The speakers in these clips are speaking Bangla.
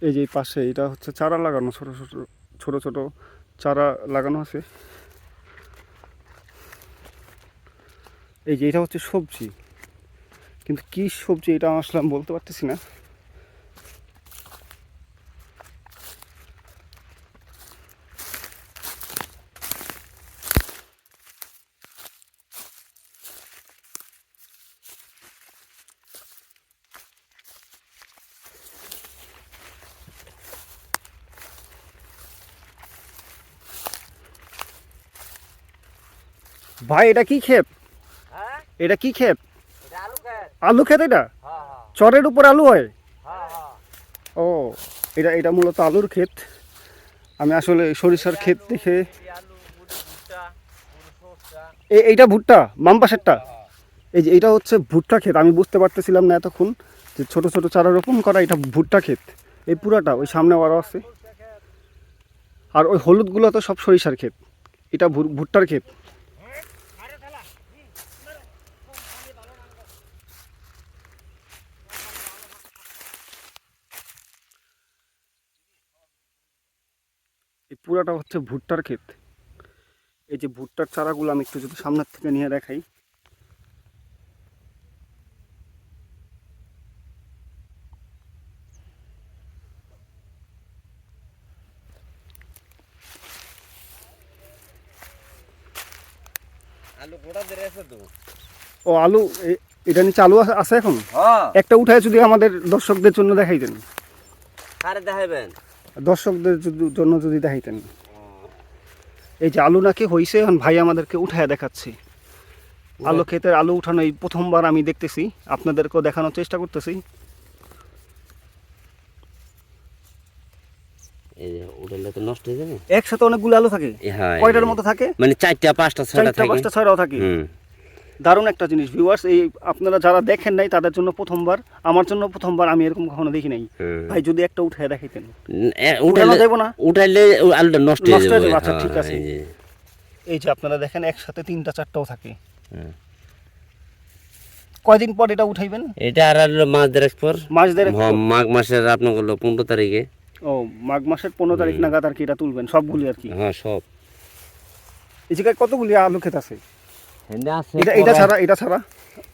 এই যে পাশে এটা হচ্ছে চারা লাগানো, ছোট ছোট ছোট ছোট চারা লাগানো আছে। এই যে এটা হচ্ছে সবজি, কিন্তু কি সবজি এটা আসলে আমি বলতে পারতেছি না। ভাই এটা কি ক্ষেত? এটা কি ক্ষেত? আলু ক্ষেত এটা? চরের উপর আলু হয়? ও, এটা এটা মূলত আলুর ক্ষেত। আমি আসলে সরিষার ক্ষেত দেখে। এইটা ভুট্টা, বাম পাশেরটা? এই যে এটা হচ্ছে ভুট্টা ক্ষেত, আমি বুঝতে পারতেছিলাম না এতক্ষণ যে ছোট ছোট চারা রোপণ করা এটা ভুট্টা ক্ষেত। এই পুরাটা ওই সামনে আরও আছে, আর ওই হলুদগুলো তো সব সরিষার ক্ষেত, এটা ভুট্টার ক্ষেত। এই পুরাটা হচ্ছে ভুট্টার ক্ষেত। এই যে ভুট্টার চারাগুলো আমি একটু যদি সামনের থেকে নিয়ে দেখাই। ও আলু, এটা নিচে আলু আছে এখন? একটা উঠায় যদি আমাদের দর্শকদের জন্য দেখাইতেন। দেখাইবেন দর্শকদের জন্য যদি দেখাইতেন। এই যে আলু নাকি হইছে, এখন ভাই আমাদেরকে উঠায় দেখাচ্ছে। আলু ক্ষেতের আলু উঠানো এই প্রথমবার আমি দেখতেছি, আপনাদেরকেও দেখানোর চেষ্টা করতেছি। উঠাইলে তো নষ্ট হয়ে যাবে। একসাথে অনেকগুলো আলু থাকে? কয়টার মতো থাকে? মানে 4টা 5টা 6টা থাকে। 5টা 6টাও থাকে। দারুণ একটা জিনিস ভিউয়ার্স, এই আপনারা যারা দেখেন নাই তাদের জন্য প্রথমবার, আমার জন্য প্রথমবার, আমি এরকম কখনো দেখি নাই। ভাই যদি একটা উঠায় দেখাইতেন। উঠানো যাবে না? উঠাইলে আলুটা নষ্ট হয়ে যাবে। আচ্ছা ঠিক আছে। এই যে আপনারা দেখেন একসাথে 3টা 4টাও থাকে। কয়দিন পর এটা উঠাইবেন? এটা আর মাস দেড়েক পর। মাঘ মাসের আপনার হলো 15 তারিখে। ও, মাঘ মাসের 15 তারিখ নাগাদ আর কি এটা তুলবেন সবগুলি আর কি? হ্যাঁ সব। এই জায়গায় কতগুলি আলু ক্ষেত আছে? এটা ছাড়া, এটা ছাড়া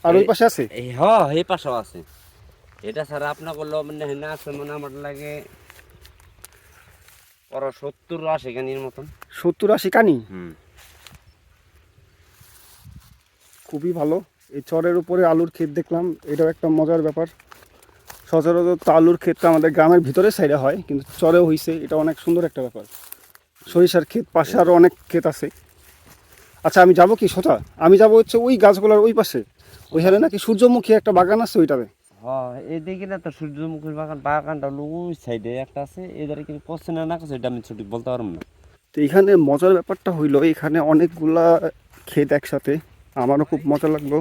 আর ওই পাশে আছে? হ্যাঁ এই পাশেও আছে। এটা ছাড়া আপনার করলো মানে হেনা আছে মানে আমার লাগে 70-80 কানির মতন। 70-80 কানি? খুবই ভালো। এই চরের উপরে আলুর ক্ষেত দেখলাম, এটাও একটা মজার ব্যাপার। সচরাচর তো আলুর ক্ষেতটা আমাদের গ্রামের ভিতরে সাইডে হয়, কিন্তু চরেও হয়েছে, এটা অনেক সুন্দর একটা ব্যাপার। সরিষার ক্ষেত, পাশে আরও অনেক ক্ষেত আছে। আচ্ছা আমি যাব কি সোজা? আমি যাব হচ্ছে ওই গাছগুলোর ওই পাশে, ওইখানে নাকি সূর্যমুখী একটা বাগান আছে ওইটাতে। হ্যাঁ এইদিকে না তো সূর্যমুখীর বাগানটা হলো ওই সাইডে একটা আছে, এদের কিন্তু করছে না করছে এটা আমি সঠিক বলতে পারবো না। তো এখানে মজার ব্যাপারটা হইলো, এখানে অনেকগুলা ক্ষেত একসাথে, আমারও খুব মজা লাগলো।